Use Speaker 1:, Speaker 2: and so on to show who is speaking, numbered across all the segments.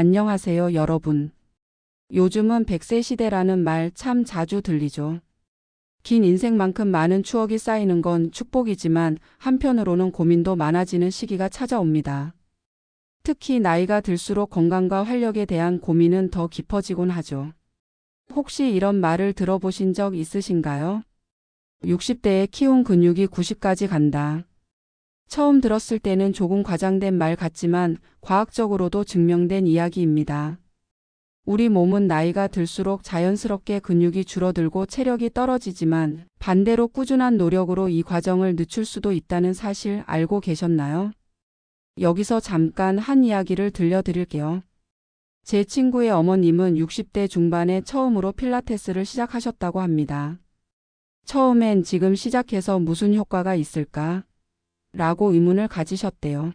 Speaker 1: 안녕하세요, 여러분. 요즘은 100세 시대라는 말 참 자주 들리죠. 긴 인생만큼 많은 추억이 쌓이는 건 축복이지만 한편으로는 고민도 많아지는 시기가 찾아옵니다. 특히 나이가 들수록 건강과 활력에 대한 고민은 더 깊어지곤 하죠. 혹시 이런 말을 들어보신 적 있으신가요? 60대에 키운 근육이 90까지 간다. 처음 들었을 때는 조금 과장된 말 같지만 과학적으로도 증명된 이야기입니다. 우리 몸은 나이가 들수록 자연스럽게 근육이 줄어들고 체력이 떨어지지만 반대로 꾸준한 노력으로 이 과정을 늦출 수도 있다는 사실 알고 계셨나요? 여기서 잠깐 한 이야기를 들려드릴게요. 제 친구의 어머님은 60대 중반에 처음으로 필라테스를 시작하셨다고 합니다. 처음엔 지금 시작해서 무슨 효과가 있을까? 라고 의문을 가지셨대요.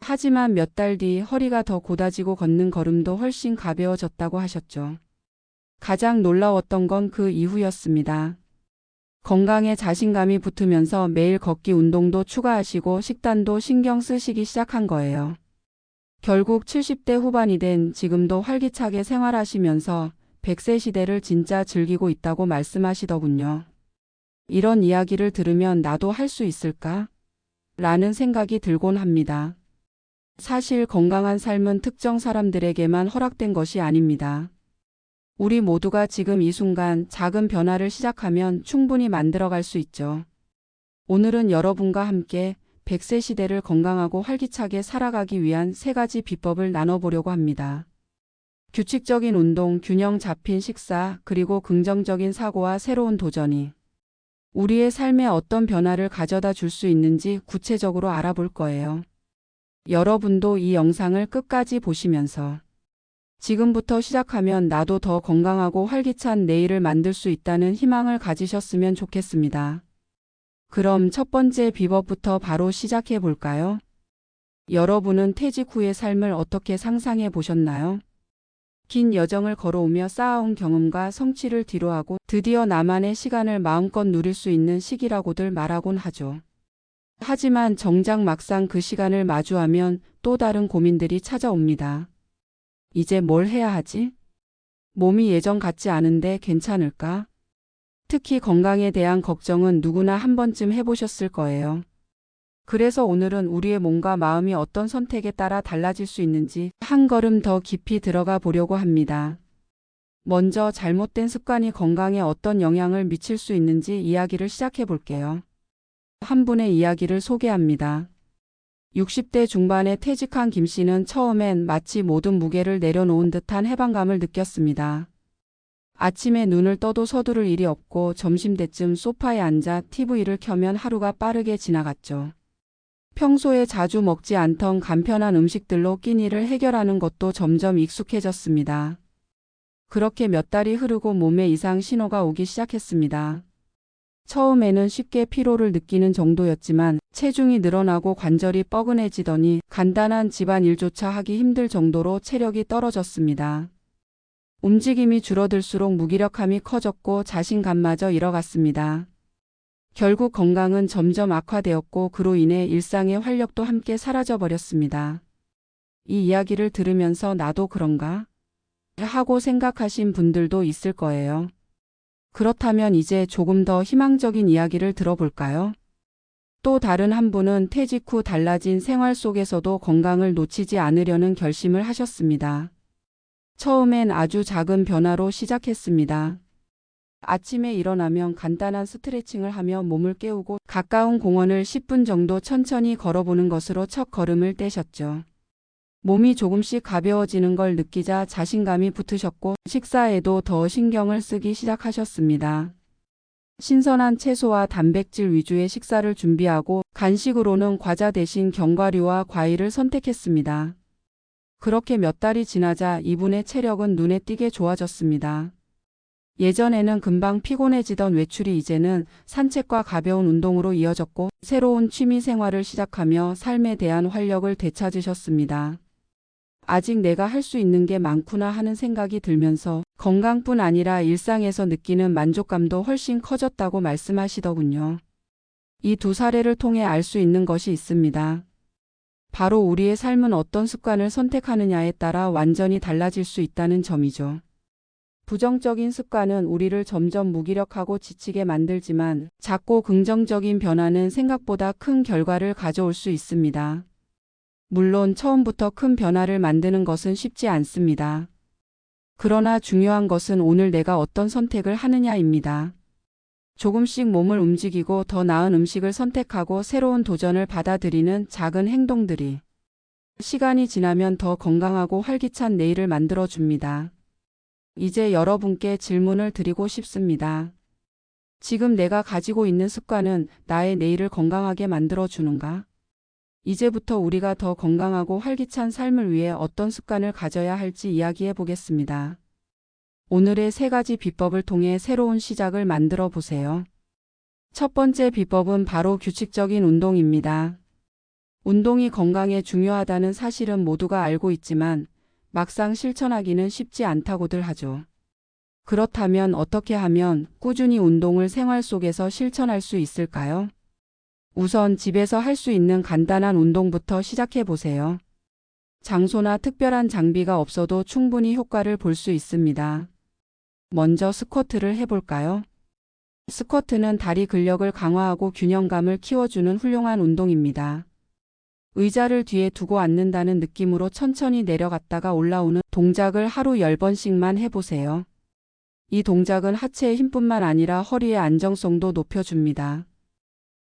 Speaker 1: 하지만 몇 달 뒤 허리가 더 곧아지고 걷는 걸음도 훨씬 가벼워졌다고 하셨죠. 가장 놀라웠던 건 그 이후였습니다. 건강에 자신감이 붙으면서 매일 걷기 운동도 추가하시고 식단도 신경 쓰시기 시작한 거예요. 결국 70대 후반이 된 지금도 활기차게 생활하시면서 100세 시대를 진짜 즐기고 있다고 말씀하시더군요. 이런 이야기를 들으면 나도 할 수 있을까? 라는 생각이 들곤 합니다. 사실 건강한 삶은 특정 사람들에게만 허락된 것이 아닙니다. 우리 모두가 지금 이 순간 작은 변화를 시작하면 충분히 만들어갈 수 있죠. 오늘은 여러분과 함께 100세 시대를 건강하고 활기차게 살아가기 위한 3가지 비법을 나눠보려고 합니다. 규칙적인 운동, 균형 잡힌 식사, 그리고 긍정적인 사고와 새로운 도전이 우리의 삶에 어떤 변화를 가져다 줄 수 있는지 구체적으로 알아볼 거예요. 여러분도 이 영상을 끝까지 보시면서 지금부터 시작하면 나도 더 건강하고 활기찬 내일을 만들 수 있다는 희망을 가지셨으면 좋겠습니다. 그럼 첫 번째 비법부터 바로 시작해 볼까요? 여러분은 퇴직 후의 삶을 어떻게 상상해 보셨나요? 긴 여정을 걸어오며 쌓아온 경험과 성취를 뒤로하고 드디어 나만의 시간을 마음껏 누릴 수 있는 시기라고들 말하곤 하죠. 하지만 정작 막상 그 시간을 마주하면 또 다른 고민들이 찾아옵니다. 이제 뭘 해야 하지? 몸이 예전 같지 않은데 괜찮을까? 특히 건강에 대한 걱정은 누구나 한 번쯤 해보셨을 거예요. 그래서 오늘은 우리의 몸과 마음이 어떤 선택에 따라 달라질 수 있는지 한 걸음 더 깊이 들어가 보려고 합니다. 먼저 잘못된 습관이 건강에 어떤 영향을 미칠 수 있는지 이야기를 시작해 볼게요. 한 분의 이야기를 소개합니다. 60대 중반에 퇴직한 김 씨는 처음엔 마치 모든 무게를 내려놓은 듯한 해방감을 느꼈습니다. 아침에 눈을 떠도 서두를 일이 없고 점심때쯤 소파에 앉아 TV를 켜면 하루가 빠르게 지나갔죠. 평소에 자주 먹지 않던 간편한 음식들로 끼니를 해결하는 것도 점점 익숙해졌습니다. 그렇게 몇 달이 흐르고 몸에 이상 신호가 오기 시작했습니다. 처음에는 쉽게 피로를 느끼는 정도였지만 체중이 늘어나고 관절이 뻐근해지더니 간단한 집안일조차 하기 힘들 정도로 체력이 떨어졌습니다. 움직임이 줄어들수록 무기력함이 커졌고 자신감마저 잃어갔습니다. 결국 건강은 점점 악화되었고 그로 인해 일상의 활력도 함께 사라져버렸습니다. 이 이야기를 들으면서 나도 그런가? 하고 생각하신 분들도 있을 거예요. 그렇다면 이제 조금 더 희망적인 이야기를 들어볼까요? 또 다른 한 분은 퇴직 후 달라진 생활 속에서도 건강을 놓치지 않으려는 결심을 하셨습니다. 처음엔 아주 작은 변화로 시작했습니다. 아침에 일어나면 간단한 스트레칭을 하며 몸을 깨우고 가까운 공원을 10분 정도 천천히 걸어보는 것으로 첫 걸음을 떼셨죠. 몸이 조금씩 가벼워지는 걸 느끼자 자신감이 붙으셨고 식사에도 더 신경을 쓰기 시작하셨습니다. 신선한 채소와 단백질 위주의 식사를 준비하고 간식으로는 과자 대신 견과류와 과일을 선택했습니다. 그렇게 몇 달이 지나자 이분의 체력은 눈에 띄게 좋아졌습니다. 예전에는 금방 피곤해지던 외출이 이제는 산책과 가벼운 운동으로 이어졌고 새로운 취미 생활을 시작하며 삶에 대한 활력을 되찾으셨습니다. 아직 내가 할 수 있는 게 많구나 하는 생각이 들면서 건강뿐 아니라 일상에서 느끼는 만족감도 훨씬 커졌다고 말씀하시더군요. 이 두 사례를 통해 알 수 있는 것이 있습니다. 바로 우리의 삶은 어떤 습관을 선택하느냐에 따라 완전히 달라질 수 있다는 점이죠. 부정적인 습관은 우리를 점점 무기력하고 지치게 만들지만 작고 긍정적인 변화는 생각보다 큰 결과를 가져올 수 있습니다. 물론 처음부터 큰 변화를 만드는 것은 쉽지 않습니다. 그러나 중요한 것은 오늘 내가 어떤 선택을 하느냐입니다. 조금씩 몸을 움직이고 더 나은 음식을 선택하고 새로운 도전을 받아들이는 작은 행동들이 시간이 지나면 더 건강하고 활기찬 내일을 만들어 줍니다. 이제 여러분께 질문을 드리고 싶습니다. 지금 내가 가지고 있는 습관은 나의 내일을 건강하게 만들어 주는가? 이제부터 우리가 더 건강하고 활기찬 삶을 위해 어떤 습관을 가져야 할지 이야기해 보겠습니다. 오늘의 3가지 비법을 통해 새로운 시작을 만들어 보세요. 첫 번째 비법은 바로 규칙적인 운동입니다. 운동이 건강에 중요하다는 사실은 모두가 알고 있지만 막상 실천하기는 쉽지 않다고들 하죠. 그렇다면 어떻게 하면 꾸준히 운동을 생활 속에서 실천할 수 있을까요? 우선 집에서 할 수 있는 간단한 운동부터 시작해 보세요. 장소나 특별한 장비가 없어도 충분히 효과를 볼 수 있습니다. 먼저 스쿼트를 해볼까요? 스쿼트는 다리 근력을 강화하고 균형감을 키워주는 훌륭한 운동입니다. 의자를 뒤에 두고 앉는다는 느낌으로 천천히 내려갔다가 올라오는 동작을 하루 10번씩만 해보세요. 이 동작은 하체의 힘뿐만 아니라 허리의 안정성도 높여줍니다.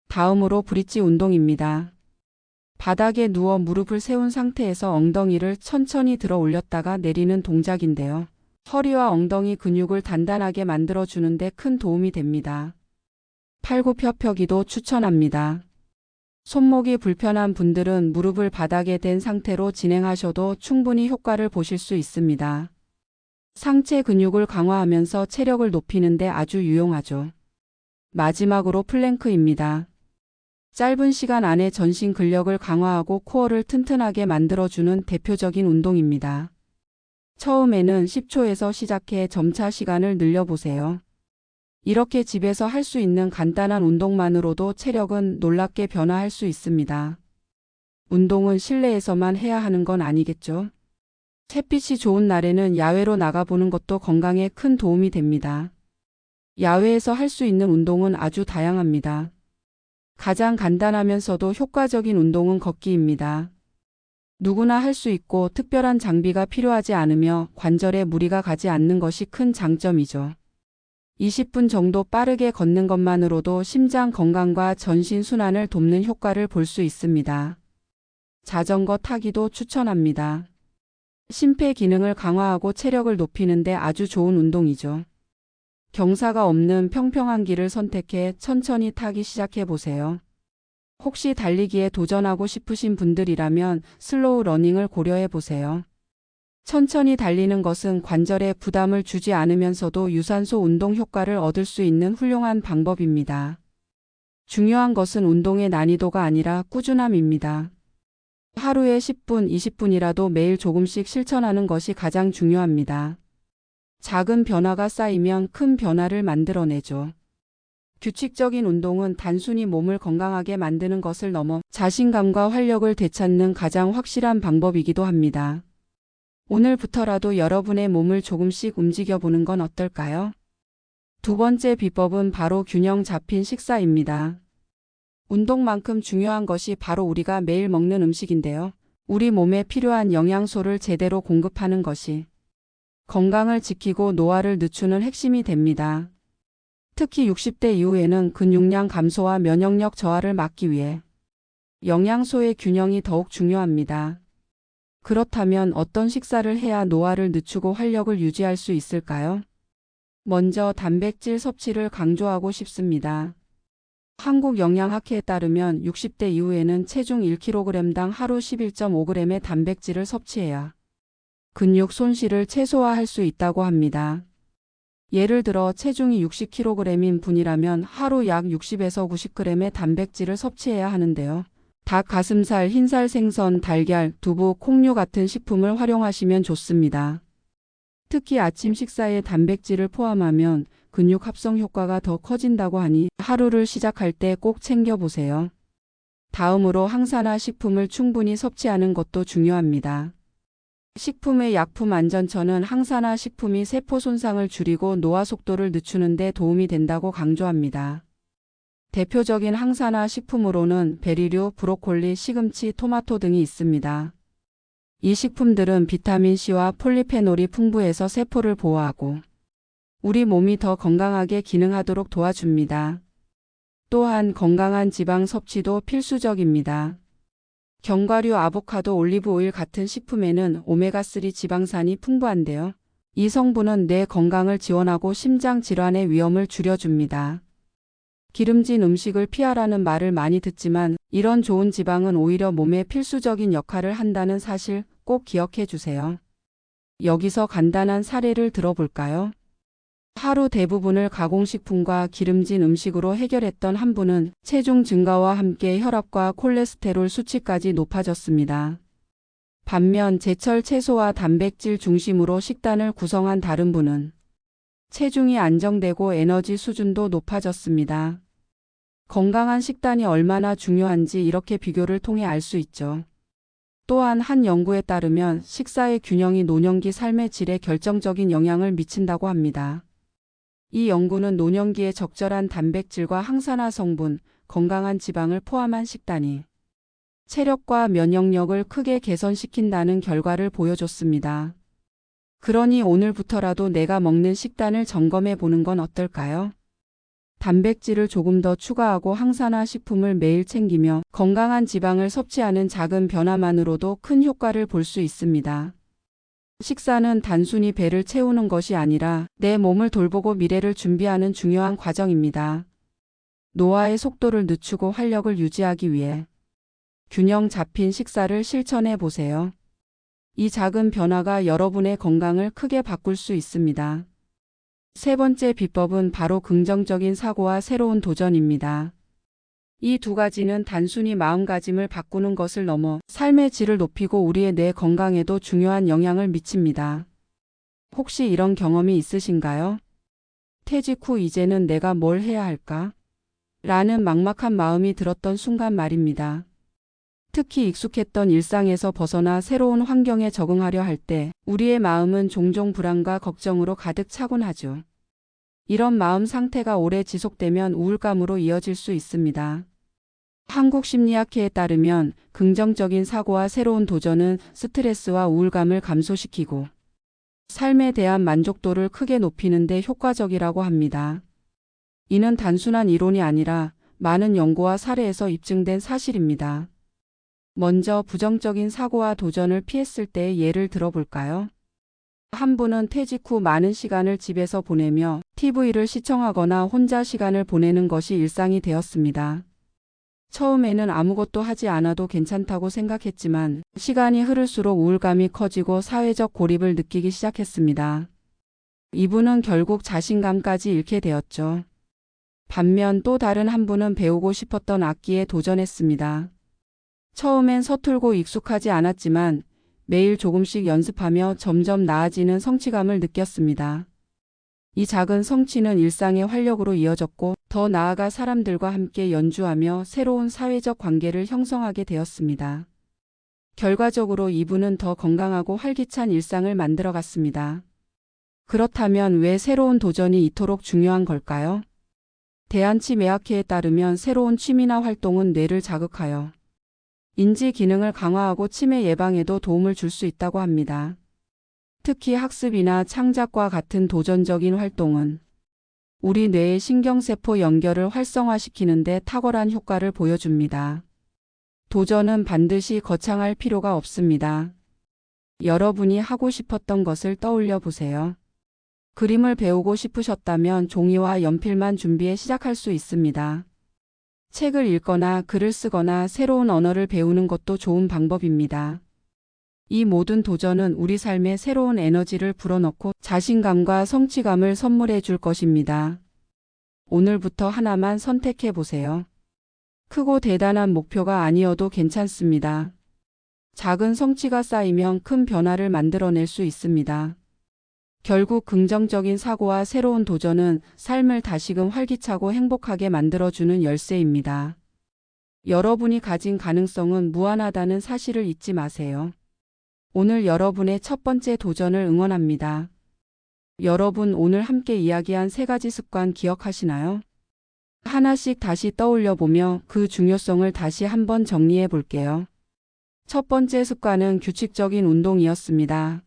Speaker 1: 다음으로 브릿지 운동입니다. 바닥에 누워 무릎을 세운 상태에서 엉덩이를 천천히 들어 올렸다가 내리는 동작인데요. 허리와 엉덩이 근육을 단단하게 만들어주는 데 큰 도움이 됩니다. 팔굽혀펴기도 추천합니다. 손목이 불편한 분들은 무릎을 바닥에 댄 상태로 진행하셔도 충분히 효과를 보실 수 있습니다. 상체 근육을 강화하면서 체력을 높이는 데 아주 유용하죠. 마지막으로 플랭크입니다. 짧은 시간 안에 전신 근력을 강화하고 코어를 튼튼하게 만들어주는 대표적인 운동입니다. 처음에는 10초에서 시작해 점차 시간을 늘려보세요. 이렇게 집에서 할 수 있는 간단한 운동만으로도 체력은 놀랍게 변화할 수 있습니다. 운동은 실내에서만 해야 하는 건 아니겠죠? 햇빛이 좋은 날에는 야외로 나가보는 것도 건강에 큰 도움이 됩니다. 야외에서 할 수 있는 운동은 아주 다양합니다. 가장 간단하면서도 효과적인 운동은 걷기입니다. 누구나 할 수 있고 특별한 장비가 필요하지 않으며 관절에 무리가 가지 않는 것이 큰 장점이죠. 20분 정도 빠르게 걷는 것만으로도 심장 건강과 전신 순환을 돕는 효과를 볼 수 있습니다. 자전거 타기도 추천합니다. 심폐 기능을 강화하고 체력을 높이는 데 아주 좋은 운동이죠. 경사가 없는 평평한 길을 선택해 천천히 타기 시작해 보세요. 혹시 달리기에 도전하고 싶으신 분들이라면 슬로우 러닝을 고려해 보세요. 천천히 달리는 것은 관절에 부담을 주지 않으면서도 유산소 운동 효과를 얻을 수 있는 훌륭한 방법입니다. 중요한 것은 운동의 난이도가 아니라 꾸준함입니다. 하루에 10분, 20분이라도 매일 조금씩 실천하는 것이 가장 중요합니다. 작은 변화가 쌓이면 큰 변화를 만들어내죠. 규칙적인 운동은 단순히 몸을 건강하게 만드는 것을 넘어 자신감과 활력을 되찾는 가장 확실한 방법이기도 합니다. 오늘부터라도 여러분의 몸을 조금씩 움직여보는 건 어떨까요? 두 번째 비법은 바로 균형 잡힌 식사입니다. 운동만큼 중요한 것이 바로 우리가 매일 먹는 음식인데요. 우리 몸에 필요한 영양소를 제대로 공급하는 것이 건강을 지키고 노화를 늦추는 핵심이 됩니다. 특히 60대 이후에는 근육량 감소와 면역력 저하를 막기 위해 영양소의 균형이 더욱 중요합니다. 그렇다면 어떤 식사를 해야 노화를 늦추고 활력을 유지할 수 있을까요? 먼저 단백질 섭취를 강조하고 싶습니다. 한국영양학회에 따르면 60대 이후에는 체중 1kg당 하루 11.5g의 단백질을 섭취해야 근육 손실을 최소화할 수 있다고 합니다. 예를 들어 체중이 60kg인 분이라면 하루 약 60에서 90g의 단백질을 섭취해야 하는데요. 닭, 가슴살, 흰살 생선, 달걀, 두부, 콩류 같은 식품을 활용하시면 좋습니다. 특히 아침 식사에 단백질을 포함하면 근육 합성 효과가 더 커진다고 하니 하루를 시작할 때 꼭 챙겨보세요. 다음으로 항산화 식품을 충분히 섭취하는 것도 중요합니다. 식품의 약품안전처는 항산화 식품이 세포 손상을 줄이고 노화 속도를 늦추는 데 도움이 된다고 강조합니다. 대표적인 항산화 식품으로는 베리류, 브로콜리, 시금치, 토마토 등이 있습니다. 이 식품들은 비타민C와 폴리페놀이 풍부해서 세포를 보호하고 우리 몸이 더 건강하게 기능하도록 도와줍니다. 또한 건강한 지방 섭취도 필수적입니다. 견과류, 아보카도, 올리브 오일 같은 식품에는 오메가3 지방산이 풍부한데요. 이 성분은 뇌 건강을 지원하고 심장 질환의 위험을 줄여줍니다. 기름진 음식을 피하라는 말을 많이 듣지만 이런 좋은 지방은 오히려 몸에 필수적인 역할을 한다는 사실 꼭 기억해 주세요. 여기서 간단한 사례를 들어볼까요? 하루 대부분을 가공식품과 기름진 음식으로 해결했던 한 분은 체중 증가와 함께 혈압과 콜레스테롤 수치까지 높아졌습니다. 반면 제철 채소와 단백질 중심으로 식단을 구성한 다른 분은 체중이 안정되고 에너지 수준도 높아졌습니다. 건강한 식단이 얼마나 중요한지 이렇게 비교를 통해 알 수 있죠. 또한 한 연구에 따르면 식사의 균형이 노년기 삶의 질에 결정적인 영향을 미친다고 합니다. 이 연구는 노년기에 적절한 단백질과 항산화 성분, 건강한 지방을 포함한 식단이 체력과 면역력을 크게 개선시킨다는 결과를 보여줬습니다. 그러니 오늘부터라도 내가 먹는 식단을 점검해 보는 건 어떨까요? 단백질을 조금 더 추가하고 항산화 식품을 매일 챙기며 건강한 지방을 섭취하는 작은 변화만으로도 큰 효과를 볼 수 있습니다. 식사는 단순히 배를 채우는 것이 아니라 내 몸을 돌보고 미래를 준비하는 중요한 과정입니다. 노화의 속도를 늦추고 활력을 유지하기 위해 균형 잡힌 식사를 실천해 보세요. 이 작은 변화가 여러분의 건강을 크게 바꿀 수 있습니다. 세 번째 비법은 바로 긍정적인 사고와 새로운 도전입니다. 이 두 가지는 단순히 마음가짐을 바꾸는 것을 넘어 삶의 질을 높이고 우리의 뇌 건강에도 중요한 영향을 미칩니다. 혹시 이런 경험이 있으신가요? 퇴직 후 이제는 내가 뭘 해야 할까? 라는 막막한 마음이 들었던 순간 말입니다. 특히 익숙했던 일상에서 벗어나 새로운 환경에 적응하려 할 때 우리의 마음은 종종 불안과 걱정으로 가득 차곤 하죠. 이런 마음 상태가 오래 지속되면 우울감으로 이어질 수 있습니다. 한국심리학회에 따르면 긍정적인 사고와 새로운 도전은 스트레스와 우울감을 감소시키고 삶에 대한 만족도를 크게 높이는 데 효과적이라고 합니다. 이는 단순한 이론이 아니라 많은 연구와 사례에서 입증된 사실입니다. 먼저 부정적인 사고와 도전을 피했을 때의 예를 들어볼까요? 한 분은 퇴직 후 많은 시간을 집에서 보내며 TV를 시청하거나 혼자 시간을 보내는 것이 일상이 되었습니다. 처음에는 아무것도 하지 않아도 괜찮다고 생각했지만 시간이 흐를수록 우울감이 커지고 사회적 고립을 느끼기 시작했습니다. 이분은 결국 자신감까지 잃게 되었죠. 반면 또 다른 한 분은 배우고 싶었던 악기에 도전했습니다. 처음엔 서툴고 익숙하지 않았지만 매일 조금씩 연습하며 점점 나아지는 성취감을 느꼈습니다. 이 작은 성취는 일상의 활력으로 이어졌고 더 나아가 사람들과 함께 연주하며 새로운 사회적 관계를 형성하게 되었습니다. 결과적으로 이분은 더 건강하고 활기찬 일상을 만들어갔습니다. 그렇다면 왜 새로운 도전이 이토록 중요한 걸까요? 대한치매학회에 따르면 새로운 취미나 활동은 뇌를 자극하여 인지 기능을 강화하고 치매 예방에도 도움을 줄 수 있다고 합니다. 특히 학습이나 창작과 같은 도전적인 활동은 우리 뇌의 신경세포 연결을 활성화시키는 데 탁월한 효과를 보여줍니다. 도전은 반드시 거창할 필요가 없습니다. 여러분이 하고 싶었던 것을 떠올려 보세요. 그림을 배우고 싶으셨다면 종이와 연필만 준비해 시작할 수 있습니다. 책을 읽거나 글을 쓰거나 새로운 언어를 배우는 것도 좋은 방법입니다. 이 모든 도전은 우리 삶에 새로운 에너지를 불어넣고 자신감과 성취감을 선물해 줄 것입니다. 오늘부터 하나만 선택해 보세요. 크고 대단한 목표가 아니어도 괜찮습니다. 작은 성취가 쌓이면 큰 변화를 만들어낼 수 있습니다. 결국 긍정적인 사고와 새로운 도전은 삶을 다시금 활기차고 행복하게 만들어주는 열쇠입니다. 여러분이 가진 가능성은 무한하다는 사실을 잊지 마세요. 오늘 여러분의 첫 번째 도전을 응원합니다. 여러분 오늘 함께 이야기한 3가지 습관 기억하시나요? 하나씩 다시 떠올려 보며 그 중요성을 다시 한번 정리해 볼게요. 첫 번째 습관은 규칙적인 운동이었습니다.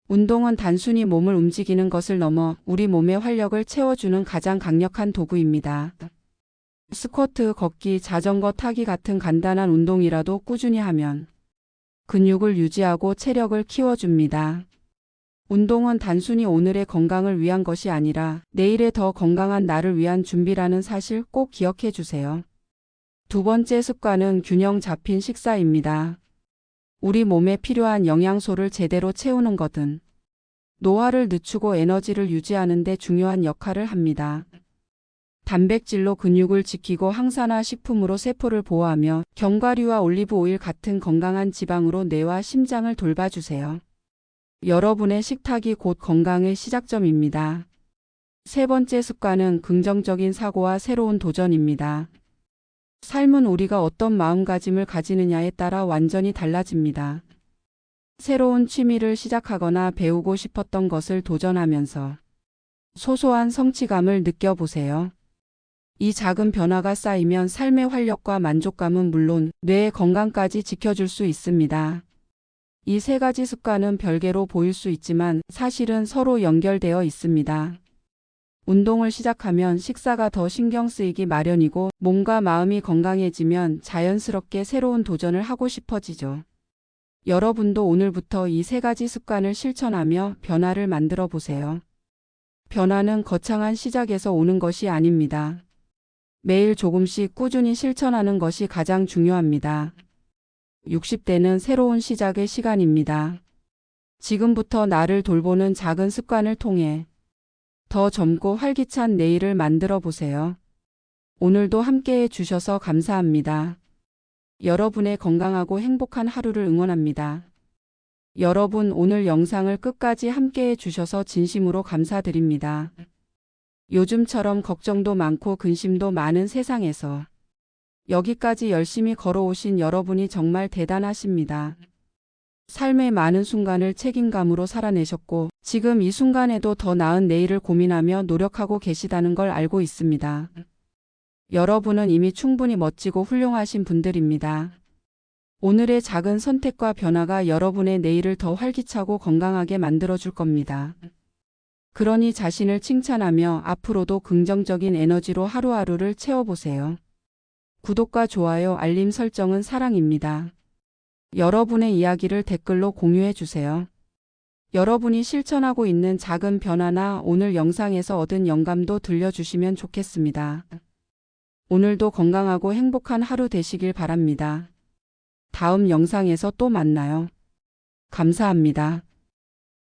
Speaker 1: 운동은 단순히 몸을 움직이는 것을 넘어 우리 몸의 활력을 채워주는 가장 강력한 도구입니다. 스쿼트, 걷기, 자전거 타기 같은 간단한 운동이라도 꾸준히 하면 근육을 유지하고 체력을 키워줍니다. 운동은 단순히 오늘의 건강을 위한 것이 아니라 내일의 더 건강한 나를 위한 준비라는 사실 꼭 기억해 주세요. 두 번째 습관은 균형 잡힌 식사입니다. 우리 몸에 필요한 영양소를 제대로 채우는 것은 노화를 늦추고 에너지를 유지하는 데 중요한 역할을 합니다. 단백질로 근육을 지키고 항산화 식품으로 세포를 보호하며 견과류와 올리브 오일 같은 건강한 지방으로 뇌와 심장을 돌봐주세요. 여러분의 식탁이 곧 건강의 시작점입니다. 세 번째 습관은 긍정적인 사고와 새로운 도전입니다. 삶은 우리가 어떤 마음가짐을 가지느냐에 따라 완전히 달라집니다. 새로운 취미를 시작하거나 배우고 싶었던 것을 도전하면서 소소한 성취감을 느껴보세요. 이 작은 변화가 쌓이면 삶의 활력과 만족감은 물론 뇌의 건강까지 지켜줄 수 있습니다. 이 3가지 습관은 별개로 보일 수 있지만 사실은 서로 연결되어 있습니다. 운동을 시작하면 식사가 더 신경 쓰이기 마련이고 몸과 마음이 건강해지면 자연스럽게 새로운 도전을 하고 싶어지죠. 여러분도 오늘부터 이 3가지 습관을 실천하며 변화를 만들어 보세요. 변화는 거창한 시작에서 오는 것이 아닙니다. 매일 조금씩 꾸준히 실천하는 것이 가장 중요합니다. 60대는 새로운 시작의 시간입니다. 지금부터 나를 돌보는 작은 습관을 통해 더 젊고 활기찬 내일을 만들어 보세요. 오늘도 함께해 주셔서 감사합니다. 여러분의 건강하고 행복한 하루를 응원합니다. 여러분 오늘 영상을 끝까지 함께해 주셔서 진심으로 감사드립니다. 요즘처럼 걱정도 많고 근심도 많은 세상에서 여기까지 열심히 걸어오신 여러분이 정말 대단하십니다. 삶의 많은 순간을 책임감으로 살아내셨고 지금 이 순간에도 더 나은 내일을 고민하며 노력하고 계시다는 걸 알고 있습니다. 여러분은 이미 충분히 멋지고 훌륭하신 분들입니다. 오늘의 작은 선택과 변화가 여러분의 내일을 더 활기차고 건강하게 만들어줄 겁니다. 그러니 자신을 칭찬하며 앞으로도 긍정적인 에너지로 하루하루를 채워보세요. 구독과 좋아요, 알림 설정은 사랑입니다. 여러분의 이야기를 댓글로 공유해 주세요. 여러분이 실천하고 있는 작은 변화나 오늘 영상에서 얻은 영감도 들려주시면 좋겠습니다. 오늘도 건강하고 행복한 하루 되시길 바랍니다. 다음 영상에서 또 만나요. 감사합니다.